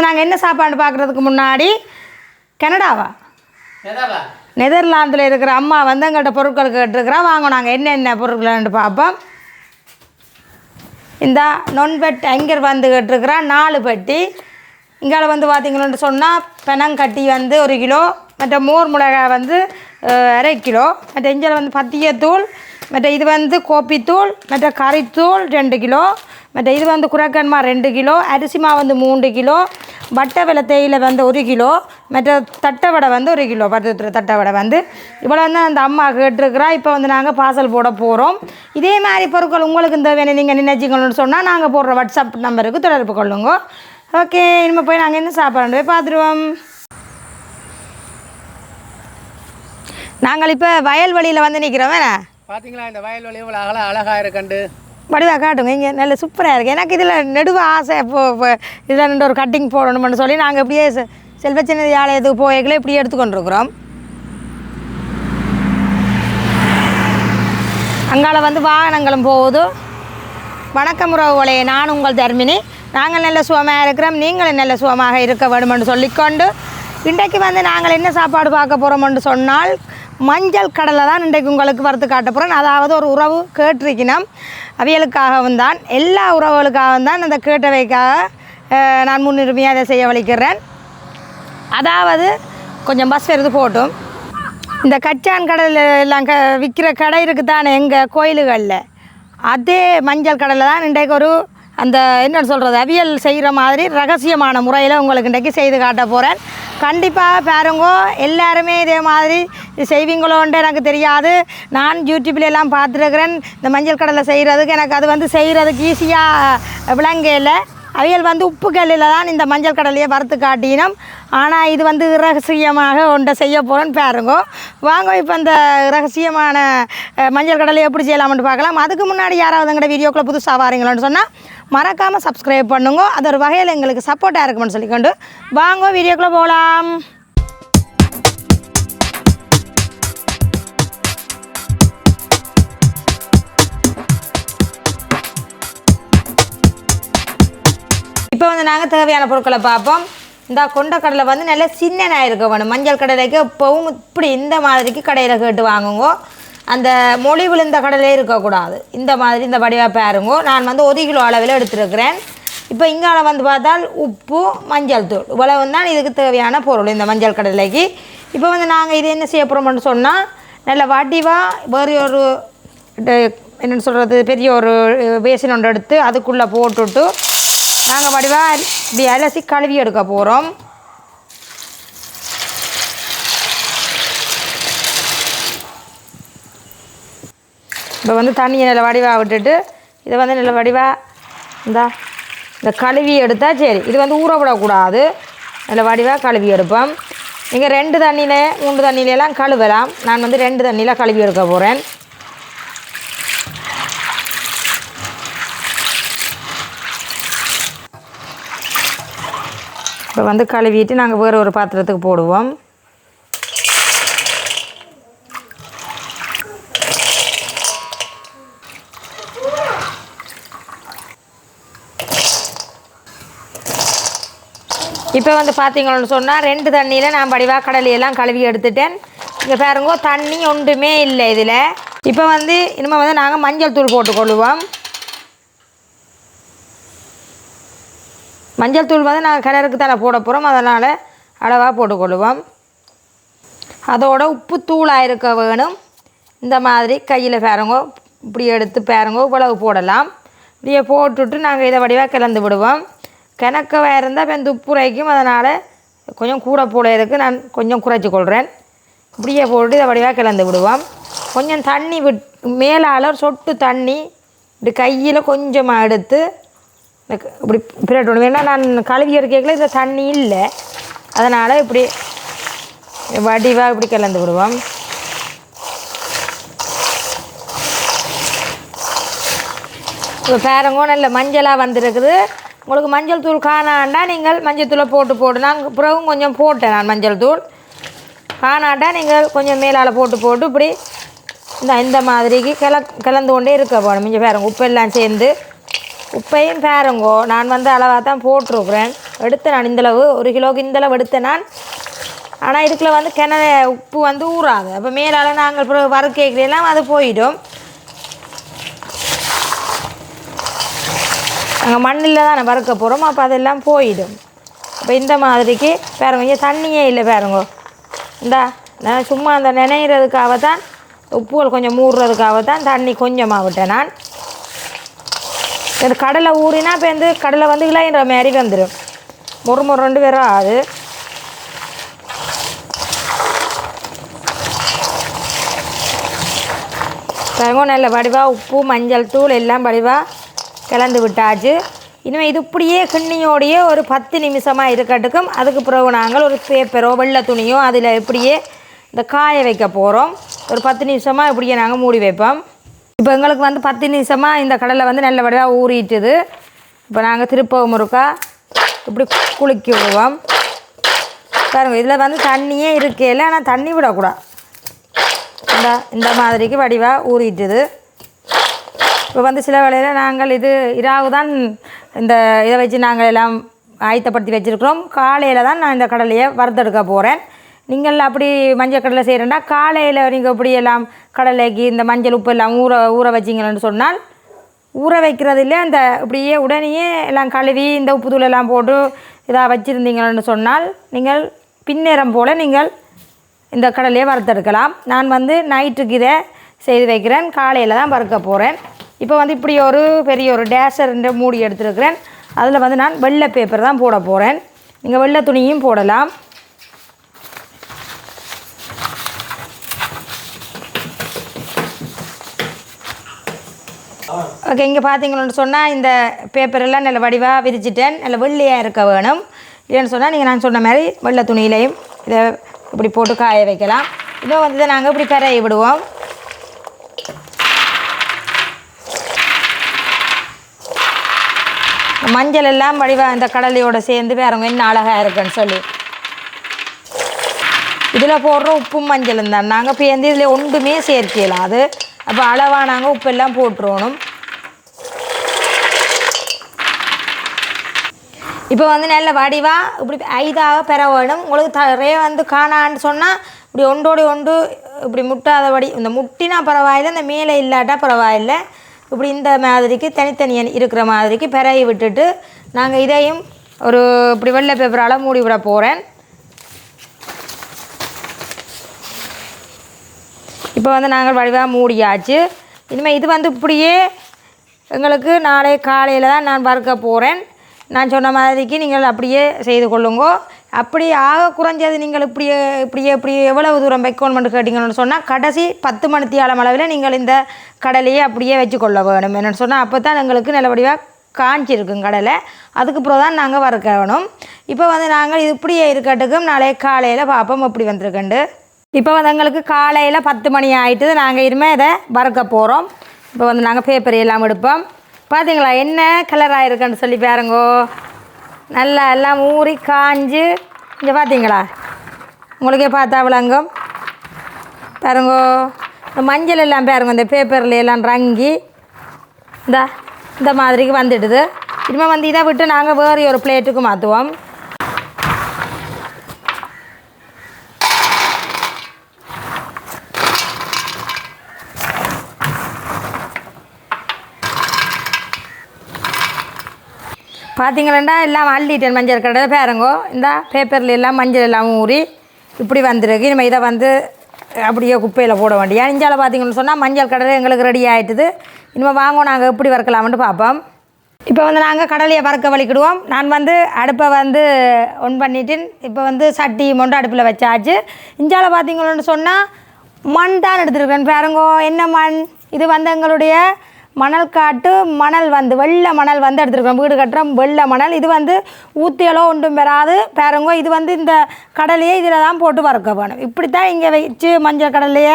நாங்கள் என்ன சாப்பாடு பார்க்குறதுக்கு முன்னாடி கனடாவா நெதர்லாந்தில் இருக்கிற அம்மா வந்து எங்கள்கிட்ட பொருட்கள் கேட்டுருக்குறா. வாங்க நாங்கள் என்னென்ன பொருட்கள்னு பார்ப்போம். இந்த நொன்பெட் அங்கர் வந்து கேட்டுருக்குறா 4 பெட்டி. இங்கால வந்து பார்த்திங்கன்னு சொன்னால் பெனங்கட்டி வந்து 1 கிலோ, மற்ற மோர் மிளகாய் வந்து 1/2 கிலோ, மற்ற இங்கே வந்து பத்தியத்தூள், மற்ற இது வந்து கோப்பித்தூள், மற்ற கறித்தூள் 2 கிலோ, மற்ற இது வந்து குரக்கன்மா 2 கிலோ, அரிசிமா வந்து 3 கிலோ, வட்டை வெலை தேயிலை வந்து 1 கிலோ, மற்ற தட்டை வடை வந்து 1 கிலோ. 10 தட்டை வடை வந்து இவ்வளோ வந்து அந்த அம்மா கேட்டுருக்குறா. இப்போ வந்து நாங்கள் பார்சல் போட போகிறோம். இதே மாதிரி பொருட்கள் உங்களுக்கு இந்த வேணும் நீங்கள் நினைச்சிக்கணும்னு சொன்னால் நாங்கள் போடுற வாட்ஸ்அப் நம்பருக்கு தொடர்பு கொள்ளுங்க. ஓகே, இனிமேல் போய் நாங்கள் என்ன சாப்பாடு போய் பார்த்துருவோம். நாங்கள் இப்போ வயல்வெளியில் வந்து நிற்கிறோம். வேணா பார்த்தீங்களா இந்த வயல்வெளி இவ்வளோ அழகாக இருக்கண்டு வடிவாக காட்டுங்க. இங்கே நல்ல சூப்பராக இருக்குது. எனக்கு இதில் நெடுவ ஆசை. இப்போ இதில் 2 ஒரு கட்டிங் போடணும்னு சொல்லி நாங்கள் இப்படியே செல்வச்சின்னதி ஆலயத்துக்கு போய்களே இப்படியே எடுத்துக்கொண்டிருக்கிறோம். அங்கால வந்து வாகனங்களும் போகுது. வணக்கம் உறவுகளே, நான் உங்கள் தர்மினி. நாங்கள் நல்ல சுகமாக இருக்கிறோம், நீங்களும் நல்ல சுகமாக இருக்க வேண்டுமென்று சொல்லிக்கொண்டு இன்றைக்கு வந்து நாங்கள் என்ன சாப்பாடு பார்க்க போகிறோம்னு சொன்னால் மஞ்சள் கடலை தான் இன்றைக்கு உங்களுக்கு வறுத்து காட்ட போகிறேன். அதாவது ஒரு உறவு கேட்டிருக்கணும், அவியலுக்காகவும் தான், எல்லா உறவுகளுக்காகவும் தான் அந்த கேட்டவைக்காக நான் முன்னுரிமையாக அதை செய்ய வலிக்கிறேன். அதாவது கொஞ்சம் பஸ் வருது போட்டும். இந்த கச்சான் கடல் எல்லாம் விற்கிற கடை இருக்குது தானே எங்கள் கோயில்களில், அதே மஞ்சள் கடலை தான் இன்றைக்கு ஒரு அந்த என்னென்னு சொல்கிறது அவியல் செய்கிற மாதிரி ரகசியமான முறையில் உங்களுக்கு இன்றைக்கு செய்து காட்ட போகிறேன். கண்டிப்பாக பாருங்கோ, எல்லாருமே இதே மாதிரி செய்வீங்களோன்ட்டு எனக்கு தெரியாது. நான் யூடியூப்லாம் பார்த்துருக்குறேன் இந்த மஞ்சள் கடலை செய்கிறதுக்கு. எனக்கு அது வந்து செய்கிறதுக்கு ஈஸியாக விளங்கையில். அவியல் வந்து உப்பு கல்லில் தான் இந்த மஞ்சள் கடலையை வறுத்து காட்டினோம். ஆனால் இது வந்து ரகசியமாக ஒன்றை செய்ய போகிறேன்னு பாருங்கோ. வாங்க இப்போ இந்த ரகசியமான மஞ்சள் கடலை எப்படி செய்யலாம்னு பார்க்கலாம். அதுக்கு முன்னாடி யாராவது எங்களோட வீடியோக்குள்ளே புதுசாக வாரீங்களோன்னு சொன்னால் மறக்காமல் சப்ஸ்கிரைப் பண்ணுங்க. அது ஒரு வகையில் எங்களுக்கு சப்போர்ட்டாக இருக்குமென்னு சொல்லிக்கொண்டு வாங்க வீடியோக்குள்ளே போகலாம். இப்போ வந்து நாங்கள் தேவையான பொருட்களை பார்ப்போம். இந்த கொண்டக்கடலை வந்து நல்லா சின்னனாக இருக்க வேணும். மஞ்சள் கடலைக்கு எப்பவும் இப்படி இந்த மாதிரிக்கு கடையில் கேட்டு வாங்குங்கோ. அந்த மொழி விழுந்த கடலே இருக்கக்கூடாது. இந்த மாதிரி இந்த வடிவாக பாருங்கோ. நான் வந்து 1 கிலோ அளவில் எடுத்துருக்கிறேன். இப்போ இங்கால வந்து பார்த்தால் உப்பு, மஞ்சள் தூள் இவ்வளவு தான் இதுக்கு தேவையான பொருள் இந்த மஞ்சள் கடலைக்கு. இப்போ வந்து நாங்கள் இது என்ன செய்ய போகிறோம்னு சொன்னால் நல்ல வடிவாக வேறு ஒரு என்னென்னு சொல்கிறது பெரிய ஒரு பேசின் ஒன்று எடுத்து அதுக்குள்ளே போட்டுவிட்டு நாங்கள் வடிவாக இப்படி அலசி கழுவி எடுக்க போகிறோம். இப்போ வந்து தண்ணியை நல்ல வடிவாக விட்டுட்டு இதை வந்து நல்ல வடிவாக இந்த கழுவி எடுத்தால் சரி. இது வந்து ஊற விடக்கூடாது, நல்ல வடிவாக கழுவி எடுப்போம். நீங்கள் 2 தண்ணியில் 3 தண்ணியிலலாம் கழுவலாம். நான் வந்து 2 தண்ணியில் கழுவி எடுக்க போகிறேன். இப்போ வந்து கழுவிட்டு நாங்கள் வேறு ஒரு பாத்திரத்துக்கு போடுவோம். இப்போ வந்து பார்த்தீங்கன்னு சொன்னால் 2 தண்ணியில் நான் வடிவாக கடலையெல்லாம் கழுவி எடுத்துட்டேன். இங்கே பாருங்கோ, தண்ணி ஒன்றுமே இல்லை இதில். இப்போ வந்து இனிமேல் வந்து நாங்கள் மஞ்சள் தூள் போட்டுக்கொள்ளுவோம். மஞ்சள் தூள் வந்து நாங்கள் கலருக்கு தானே போட போகிறோம், அதனால் அளவாக போட்டுக்கொள்ளுவோம். அதோட உப்பு தூளாக இருக்க வேணும். இந்த மாதிரி கையில் பாருங்கோ, இப்படி எடுத்து பாருங்கோ, இவ்வளவு போடலாம். இப்படியே போட்டுவிட்டு நாங்கள் இதை வடிவாக கலந்து விடுவோம். கணக்காக இருந்தால் இப்போ இந்த உப்பு உரைக்கும், அதனால் கொஞ்சம் கூட போடுறதுக்கு நான் கொஞ்சம் குறைச்சி கொள்கிறேன். இப்படியே போட்டு இதை வடிவாக கலந்து விடுவோம். கொஞ்சம் தண்ணி மேலால் ஒரு சொட்டு தண்ணி இப்படி கையில் கொஞ்சமாக எடுத்து இப்படி பிரட்டணும். ஏன்னா நான் கழுவி எடுக்கல இந்த தண்ணி இல்லை, அதனால் இப்படி வடிவாக இப்படி கலந்து விடுவோம். இப்போ பாருங்க நல்ல மஞ்சளாக வந்துருக்குது. உங்களுக்கு மஞ்சள் தூள் காணாண்டா நீங்கள் மஞ்சள் தூளை போட்டு நாங்கள் பிறகும் கொஞ்சம் போட்டேன். நான் மஞ்சள் தூள் காணாண்டா நீங்கள் கொஞ்சம் மேலால் போட்டு இப்படி இந்த மாதிரிக்கு கலந்து கொண்டே இருக்க போகணும். இங்கே பாருங்க உப்பெல்லாம் சேர்ந்து, உப்பையும் பாருங்கோ நான் வந்து அளவாக தான் போட்டிருக்கிறேன். எடுத்தேன் நான் இந்தளவு 1 கிலோவுக்கு இந்தளவு எடுத்தேன் நான். ஆனால் இதுக்குள்ள வந்து கிணறு உப்பு வந்து ஊறாது. அப்போ மேலால் நாங்கள் இப்போ வறுக்கைலாம் அது போயிடும். நாங்கள் மண்ணில் தான் வறுக்க போகிறோம். அப்போ அதெல்லாம் போயிடும். அப்போ இந்த மாதிரிக்கு பாருங்க, இங்கே தண்ணியே இல்லை பாருங்க. நான் சும்மா அந்த நினைக்கிறதுக்காக தான், உப்புகள் கொஞ்சம் மூடுறதுக்காக தான் தண்ணி கொஞ்சமாக விட்டேன் நான். இந்த கடலை ஊறினா இப்போ வந்து கடலை வந்து இளையின்ற மாதிரி வந்துடும். முறுமுறுண்டு வெறும் ஆகுது. பாருங்க, நல்ல வடிவாக உப்பு மஞ்சள் தூள் எல்லாம் வடிவாக கலந்து விட்டாச்சு. இனிமேல் இது இப்படியே கிண்ணியோடையே ஒரு 10 நிமிஷமாக இருக்கட்டுக்கும். அதுக்கு பிறகு நாங்கள் ஒரு பேப்பரோ வெள்ளை துணியோ அதில் இப்படியே இந்த காய வைக்க போகிறோம். ஒரு 10 நிமிஷமாக இப்படியே நாங்கள் மூடி வைப்போம். இப்போ எங்களுக்கு வந்து 10 நிமிஷமாக இந்த கடலை வந்து நல்ல வடிவாக ஊறிட்டுது. இப்போ நாங்கள் திருப்பவும் இருக்கா இப்படி குலுக்கி விடுவோம். பாருங்கள், இதில் வந்து தண்ணியே இருக்கையில், ஆனால் தண்ணி விடக்கூடாது. இந்த மாதிரிக்கு வடிவாக ஊறிட்டுது. இப்போ வந்து சில வேளையில் நாங்கள் இது இராகு தான் இந்த இதை வச்சு நாங்கள் எல்லாம் ஆயத்தப்படுத்தி வச்சுருக்கிறோம். காலையில் தான் நான் இந்த கடலையை வறுத்தெடுக்க போகிறேன். நீங்கள் அப்படி மஞ்சள் கடலை செய்கிறேன்னா காலையில் நீங்கள் இப்படி எல்லாம் கடலைக்கு இந்த மஞ்சள் உப்பு எல்லாம் ஊற வச்சிங்கன்னு சொன்னால், ஊற வைக்கிறதில்ல அந்த இப்படியே உடனேயே எல்லாம் கழுவி இந்த உப்பு தூள் எல்லாம் போட்டு இதாக வச்சுருந்தீங்கன்னு சொன்னால், நீங்கள் பின்னேரம் போல் நீங்கள் இந்த கடலையை வறுத்தெடுக்கலாம். நான் வந்து நைட்டுக்கு இதை செய்து வைக்கிறேன். காலையில் தான் வறுக்க போகிறேன். இப்போ வந்து இப்படி ஒரு பெரிய ஒரு டேஷர் மூடி எடுத்துருக்கிறேன். அதில் வந்து நான் வெள்ளை பேப்பர் தான் போட போகிறேன். நீங்கள் வெள்ளை துணியும் போடலாம். ஓகே, இங்கே பார்த்தீங்கன்னு சொன்னால் இந்த பேப்பரெல்லாம் நல்ல வடிவாக விரிச்சிட்டேன். நல்ல வெள்ளையாக இருக்க வேணும். இல்லைன்னு சொன்னால் நீங்கள் நான் சொன்ன மாதிரி வெள்ளை துணியிலையும் இதை இப்படி போட்டு காய வைக்கலாம். இன்னும் வந்து இதை நாங்கள் இப்படி பெறைய விடுவோம். மஞ்சள் எல்லாம் வடிவாக இந்த கடலையோடு சேர்ந்து வேறவங்க என்ன அழகாக இருக்குன்னு சொல்லி இதில் போடுற உப்பும் மஞ்சளும் தான். நாங்கள் பேர்ந்து இதில் ஒன்றுமே சேர்க்கலாம். அது அப்போ அளவாக நாங்கள் உப்பெல்லாம் போட்டுருவோம். இப்போ வந்து நல்ல வடிவாக இப்படி 5ஆக பெற வேணும். உங்களுக்கு நிறைய வந்து காணான்னு சொன்னால் இப்படி ஒன்றோடு ஒன்று இப்படி முட்டாதபடி, இந்த முட்டினா பரவாயில்லை, இந்த மேலே இல்லாட்டா பரவாயில்லை, இப்படி இந்த மாதிரிக்கு தனித்தனியாக இருக்கிற மாதிரிக்கு பெறகி விட்டுட்டு நாங்கள் இதையும் ஒரு இப்படி வெள்ளை பேப்பரால் மூடி விட போகிறேன். இப்போ வந்து நாங்கள் வடிவாக மூடியாச்சு. இனிமேல் இது வந்து இப்படியே எங்களுக்கு நாளை காலையில் தான் நான் வறுக்க போகிறேன். நான் சொன்ன மாதிரிக்கு நீங்கள் அப்படியே செய்து கொள்ளுங்கோ. அப்படி ஆக குறைஞ்சது நீங்கள் இப்படி எவ்வளவு தூரம் வைக்கணும்னு கேட்டிங்கன்னு சொன்னால், கடைசி 10 மணித்தியாலம் அளவில் நீங்கள் இந்த கடலையை அப்படியே வச்சுக்கொள்ள வேணும். என்னென்னு சொன்னால் அப்போ தான் எங்களுக்கு நல்லபடியாக காஞ்சிருக்கும் கடலை. அதுக்கு அப்புறம் தான் நாங்கள் வறுக்க வேணும். இப்போ வந்து நாங்கள் இது இப்படியே இருக்கட்டுக்கும் நாளை காலையில் பார்ப்போம் எப்படி வந்திருக்குண்டு. இப்போ வந்து எங்களுக்கு காலையில் 10 மணி ஆகிட்டு நாங்கள் இனிமேல் இதை வறுக்க போகிறோம். இப்போ வந்து நாங்கள் பேப்பர் எல்லாம் எடுப்போம். பார்த்தீங்களா என்ன கலராக இருக்குன்னு சொல்லி பாருங்கோ. நல்லா எல்லாம் ஊறி காஞ்சு இங்கே பார்த்தீங்களா, உங்களுக்கே பார்த்தா விளங்கும். பாருங்கோ, இந்த மஞ்சள் எல்லாம் பாருங்க, இந்த பேப்பரில் எல்லாம் ரங்கி இந்த மாதிரிக்கு வந்துடுது. இனிமேல் வந்து இதை விட்டு நாங்கள் வேறு ஒரு பிளேட்டுக்கு மாற்றுவோம். பார்த்தீங்களா எல்லாம் அள்ளிட்டேன் மஞ்சள் கடை பாருங்கோ. இந்த பேப்பரில் எல்லாம் மஞ்சள் எல்லாம் ஊறி இப்படி வந்துருக்கு. இனிமேல் இதை வந்து அப்படியே குப்பையில் போட வேண்டியா. இஞ்சால பார்த்தீங்கன்னு சொன்னால் மஞ்சள் கடலை எங்களுக்கு ரெடி ஆகிட்டுது. இனிமேல் வாங்குவோம் நாங்கள் எப்படி வறுக்கலாம்னு பார்ப்போம். இப்போ வந்து நாங்கள் கடலையை வறுக்க வலிக்கிடுவோம். நான் வந்து அடுப்பை வந்து ஒன் பண்ணிட்டு இப்போ வந்து சட்டி மொண்டை அடுப்பில் வச்சாச்சு. இஞ்சால பார்த்தீங்கன்னு சொன்னால் மண் தான் எடுத்துருக்கேன். பாருங்கோ என்ன மண் இது வந்து எங்களுடைய மணல் காட்டு மணல் வந்து வெள்ளை மணல் வந்து எடுத்துருக்கோம். வீடு கட்டுறோம் வெள்ளை மணல். இது வந்து ஊற்றியலோ ஒன்றும் பெறாது. பாருங்க, இது வந்து இந்த கடலையை இதில் தான் போட்டு வறுக்க வேணும். இப்படி தான் இங்கே வச்சு மஞ்சள் கடலையை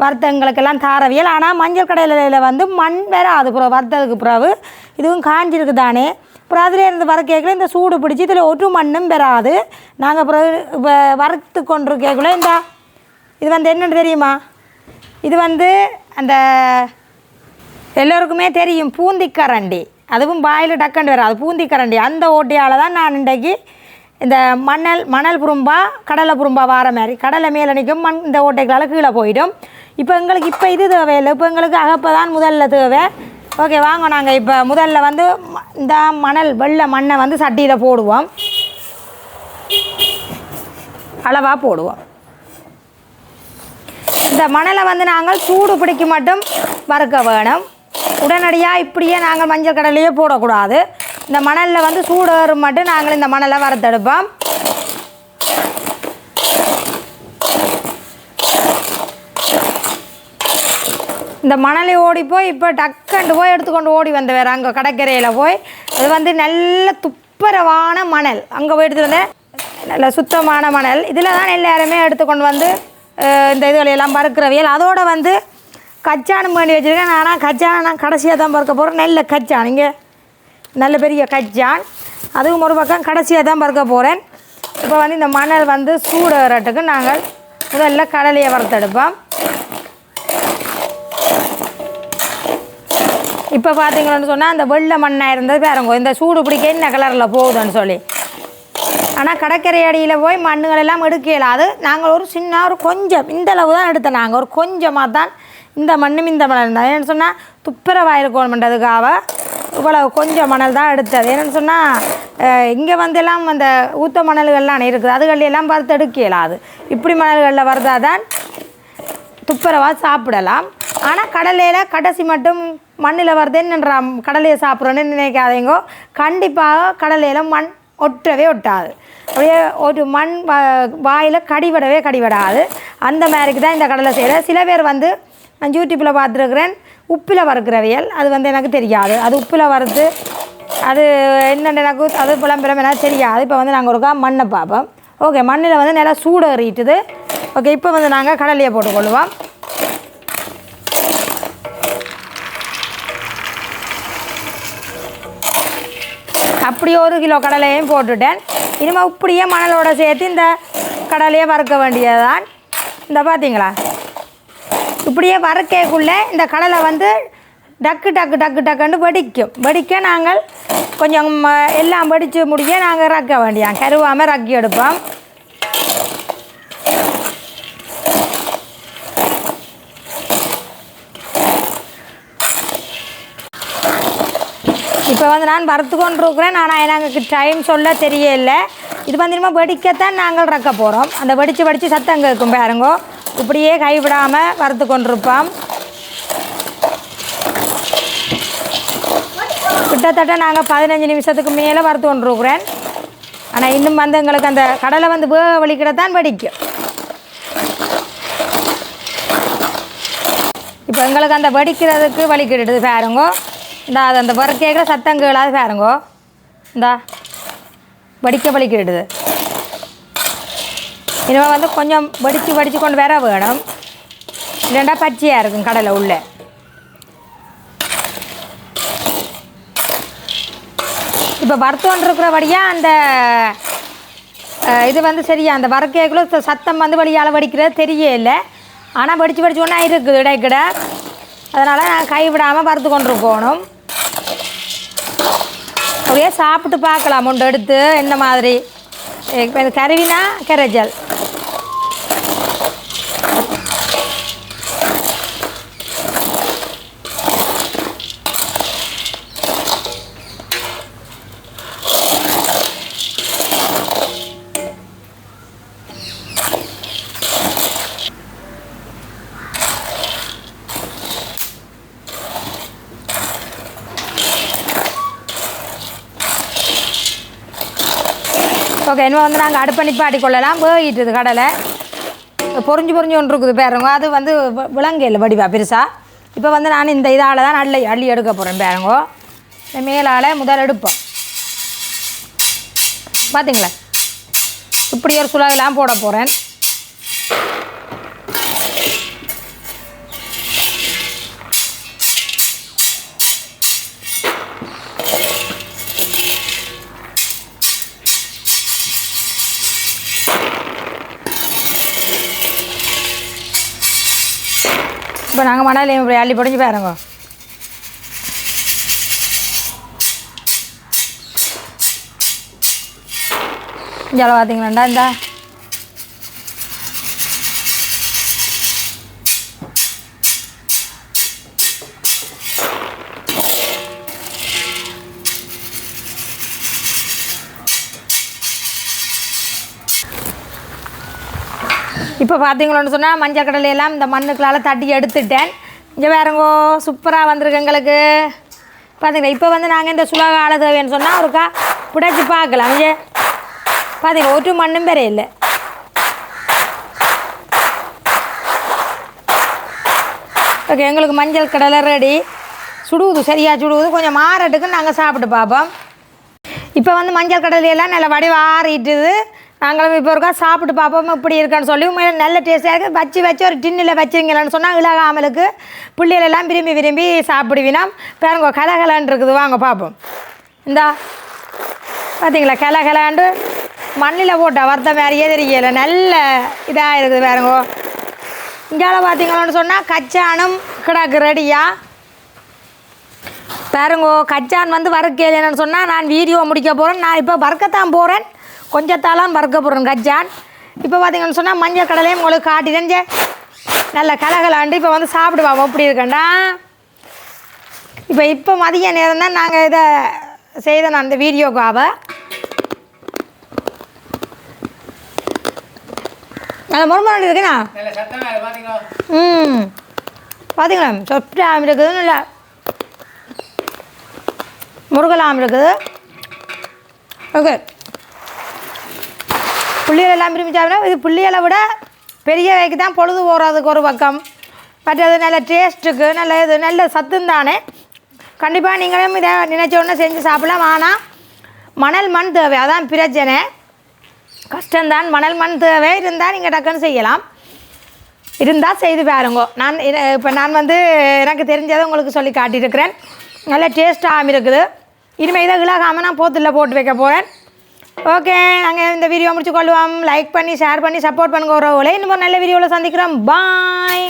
வறுத்தங்களுக்கெல்லாம் தாரவியல். ஆனால் மஞ்சள் கடலையில் வந்து மண் வராது. அப்புறம் வறுத்ததுக்கு பிறகு இதுவும் காஞ்சிருக்கு தானே. அப்புறம் அதில் இருந்து வறுக்கல இந்த சூடு பிடிச்சி இதில் ஒரு மண்ணும் பெறாது. நாங்கள் அப்புறம் இப்போ வறுத்து கொண்டு கேட்கல. இந்த இது வந்து என்னென்னு தெரியுமா, இது வந்து அந்த எல்லோருக்குமே தெரியும் பூந்திக்கரண்டி. அதுவும் வாயில் டக்கண்டு வராது பூந்தி கரண்டி. அந்த ஓட்டியால் தான் நான் இன்றைக்கு இந்த மணல் புரும்பா கடலை புரும்பா வார மாதிரி கடலை மேலே நிற்கும் இந்த ஓட்டைகளால் கீழே போயிடும். இப்போ எங்களுக்கு இப்போ இது தேவையில்லை, இப்போ எங்களுக்கு அகப்பை தான் முதல்ல தேவை. ஓகே வாங்க, நாங்கள் இப்போ முதல்ல வந்து இந்த வெள்ளை மண்ணை வந்து சட்டியில் போடுவோம், அளவாக போடுவோம். இந்த மணலை வந்து நாங்கள் சூடு பிடிக்க மட்டும் வறுக்க வேணும். உடனடியாக இப்படியே நாங்கள் மஞ்சள் கடலையே போடக்கூடாது. இந்த மணலில் வந்து சூடு ஏறும் மட்டும் நாங்கள் இந்த மணலை வறுத்தெடுப்போம். இந்த மணலை ஓடி போய் இப்போ டக்கண்டு போய் எடுத்துக்கொண்டு ஓடி வந்த வேறு அங்கே கடற்கரையில் போய் அது வந்து நல்ல துப்புரவான மணல் அங்கே போய் எடுத்துகிட்டு வந்தேன். நல்ல சுத்தமான மணல். இதில் தான் எல்லாருமே எடுத்துக்கொண்டு வந்து இந்த இதுகளையெல்லாம் பறுக்கிறவியல். அதோடு வந்து கச்சானும் பண்ணி வச்சுருக்கேன். ஆனால் கச்சான் நான் கடைசியாக தான் பறுக்க போகிறேன். நல்ல கச்சான், இங்கே நல்ல பெரிய கச்சான், அதுவும் ஒரு பக்கம் கடைசியாக தான் பறுக்க போகிறேன். இப்போ வந்து இந்த மணல் வந்து சூடுறதுக்கு நாங்கள் முதல்ல கடலையை வறுத்தெடுப்போம். இப்போ பார்த்தீங்கன்னு சொன்னால் அந்த வெள்ளை மண்ணாக இருந்தது பாருங்க, இந்த சூடு பிடிக்க என்ன கலரில் போகுதுன்னு சொல்லி. ஆனால் கடற்கரை அடியில் போய் மண்ணுகள் எல்லாம் எடுக்க இயலாது. நாங்கள் ஒரு சின்ன ஒரு கொஞ்சம் இந்தளவு தான் எடுத்தோம். நாங்கள் ஒரு கொஞ்சமாக தான் இந்த மண்ணும் இந்த மணல் தான். ஏன்னு சொன்னால் துப்புரவாக இருக்கணுன்றதுக்காக இவ்வளவு கொஞ்சம் மணல் தான் எடுத்தது. ஏன்னு சொன்னால் இங்கே வந்து எல்லாம் அந்த ஊத்த மணல்கள்லாம் இருக்குது, அதுகளெல்லாம் வறுத்து எடுக்க இயலாது. இப்படி மணல்களில் வறுத்தால் தான் துப்புரவாக சாப்பிடலாம். ஆனால் கடலையில் கடைசி மட்டும் மண்ணில் வருது என்னன்றா கடலையை சாப்பிட்றோன்னு நினைக்காதீங்கோ. கண்டிப்பாக கடலையில் மண் ஒட்டவே ஒட்டாது. அப்படியே ஒரு மண் வாயில் கடிவிடாது. அந்த மாதிரிக்கு தான் இந்த கடலை செய்கிறேன். சில பேர் வந்து நான் யூடியூப்பில் பார்த்துருக்குறேன் உப்பில் வறுக்கிறவியல், அது வந்து எனக்கு தெரியாது. அது உப்பில் வறுத்து அது என்னென்ன எனக்கு அது புலம்பெறம் எனக்கு தெரியாது. இப்போ வந்து நாங்கள் ஒருக்கா மண்ணை பார்ப்போம். ஓகே, மண்ணில் வந்து நல்லா சூடு ஏறிட்டுது. ஓகே, இப்போ வந்து நாங்கள் கடலையை போட்டுக்கொள்ளுவோம். அப்படியே 1 கிலோ கடலையும் போட்டுட்டேன். இனிமேல் இப்படியே மணலோடு சேர்த்து இந்த கடலையை வறுக்க வேண்டியதுதான். இந்த பார்த்தீங்களா, இப்படியே வறுக்கக்குள்ளே இந்த கடலை வந்து டக்குன்னு வெடிக்க நாங்கள் கொஞ்சம் எல்லாம் வெடித்து முடிய நாங்கள் ரக்க வேண்டியான், கருவாமல் ரக்கி எடுப்போம். இப்போ வந்து நான் வறுத்து கொண்டிருக்கிறேன். ஆனால் எனக்கு டைம் சொல்ல தெரியல. இது வந்து இனிமேல் வெடிக்கத்தான் நாங்கள் ரக்க போகிறோம். அந்த வெடித்து சத்தம் கேட்கும் பாருங்கோ. இப்படியே கைவிடாமல் வறுத்து கொண்டிருப்போம். கிட்டத்தட்ட நாங்கள் 15 நிமிஷத்துக்கு மேலே வறுத்து கொண்டிருக்கிறேன். ஆனால் இன்னும் வந்து எங்களுக்கு அந்த கடலை வந்து வலிக்கிடத்தான் வெடிக்கும். இப்போ எங்களுக்கு அந்த வெடிக்கிறதுக்கு வலிக்கிடுது பாருங்கோ. இந்த அது அந்த வறுக்கைக்கிற சத்தம் கேளாது பாருங்கோ. இந்தா வலிக்கிடுது. இனிமேல் வந்து கொஞ்சம் வடித்து கொண்டு வர வேணும், இல்லைண்டா பச்சையாக இருக்கும் கடலை உள்ளே. இப்போ வறுத்தோன்னு இருக்கிறபடியாக அந்த இது வந்து சரியா அந்த வறுக்கைக்குள்ள சத்தம் வந்து வழியால் வடிக்கிறது தெரியல. ஆனால் வடித்து ஒன்றா இருக்குது இடைக்கிட. அதனால் நான் கைவிடாமல் வறுத்து கொண்டு போகணும். அப்படியே சாப்பிட்டு பார்க்கலாம் ஒன்று எடுத்து என்ன மாதிரி. இப்போ இது கருவினா கரைச்சல். ஓகே, இன்னும் வந்து நாங்கள் அடுப்பை நிப்பாட்டி கொள்ளலாம். வேகிட்டுது கடலை பொறிஞ்சு ஒன்று இருக்குது பாருங்க. அது வந்து விலங்கையில் வடிவா பெருசாக. இப்போ வந்து நான் இந்த இதால் தான் அள்ளி எடுக்க போகிறேன் பாருங்கோ. இந்த மேலால் முதல் எடுப்போம். பார்த்தீங்களா, இப்படி ஒரு சுலகெல்லாம் போட போகிறேன். இப்போ நாங்கள் மணலையும் இப்படி அள்ளி பொடிஞ்சு பாருங்க. இங்கே பார்த்தீங்களாண்டா இந்த இப்போ பார்த்தீங்களோன்னு சொன்னால் மஞ்சள் கடலையெல்லாம் இந்த மண்ணுக்களால் தட்டி எடுத்துட்டேன். இங்கே வேறங்கோ சூப்பராக வந்திருக்கு எங்களுக்கு. பார்த்தீங்களா இப்போ வந்து நாங்கள் இந்த சுலக ஆள தேவைன்னு சொன்னால் ஒருக்கா பிடிச்சி பார்க்கலாம். இங்கே பார்த்தீங்களா ஒரு மண்ணும் பெரிய இல்லை. ஓகே எங்களுக்கு மஞ்சள் கடலை ரெடி. சுடுவது சரியாக சுடுவது கொஞ்சம் மாறட்டுக்கு நாங்கள் சாப்பிட்டு பார்ப்போம். இப்போ வந்து மஞ்சள் கடலையெல்லாம் நல்ல வடிவாறிட்டுது. நாங்களும் இப்போ இருக்கா சாப்பிட்டு பார்ப்போம் இப்படி இருக்கான்னு சொல்லி உண்மையில நல்ல டேஸ்ட்டாக இருக்குது. வச்சு ஒரு டின்னில் வச்சுருங்களான்னு சொன்னால் இலகாமலுக்கு பிள்ளைகளெல்லாம் விரும்பி சாப்பிடுவினா பாருங்க கலகலான் இருக்குது. வாங்க பார்ப்போம். இந்தா பார்த்தீங்களா கலகலாண்டு மண்ணில் போட்ட வறுத்த மாதிரியே தெரியலை. நல்ல இதாக இருக்குது பாருங்க. இங்கால பார்த்தீங்களோன்னு சொன்னால் கச்சானும் கிடக்கு ரெடியாக பாருங்கோ. கச்சான் வந்து வறுக்கலைன்னு சொன்னால் நான் வீடியோ முடிக்க போகிறேன். நான் இப்போ வறுக்கத்தான் போகிறேன். கொஞ்சத்தாலாம் வறுக்க போகிறேன் கச்சான். இப்போ பார்த்தீங்கன்னு சொன்னால் மஞ்சள் கடலையும் உங்களுக்கு காட்டிட்டேன். நல்ல கலகலாண்டு இப்போ வந்து சாப்பிடுவாங்க அப்படி இருக்கண்டா. இப்போ மதிய நேரம் தான் நாங்கள் இதை செய்த நான் அந்த வீடியோக்காக நல்ல முருமாண்டி இருக்குண்ணா. பார்த்தீங்களா சொப்டாம் இருக்குது, நல்லா முருகலாம் இருக்குது. ஓகே புள்ளிகள் எல்லாம் விரும்பி சாப்பிட்டா இது புள்ளிகளை விட பெரிய வைக்கு தான் பொழுது போகிறதுக்கு ஒரு பக்கம். மற்றது நல்ல டேஸ்ட்டுக்கு நல்ல இது நல்ல சத்தும் தானே. கண்டிப்பாக நீங்களும் இதை நினைச்ச உடனே செஞ்சு சாப்பிடலாம். ஆனால் மணல் மண் தேவை, அதான் பிரச்சனை. கஷ்டம்தான். மணல் மண் தேவை இருந்தால் நீங்கள் டக்குன்னு செய்யலாம். இருந்தால் செய்து பாருங்கோ. நான் வந்து எனக்கு தெரிஞ்சதை உங்களுக்கு சொல்லி காட்டியிருக்கிறேன். நல்ல டேஸ்ட்டாகவும் இருக்குது. இனிமேல் இதை இழகாமல் நான் போத்தில் போட்டு வைக்க போகிறேன். ஓகே நாங்கள் இந்த வீடியோ முடிச்சு கொள்ளுவோம். லைக் பண்ணி ஷேர் பண்ணி சப்போர்ட் பண்ணுங்க. ஒரு இன்னும் நல்ல வீடியோவில் சந்திக்கிறோம். பாய்.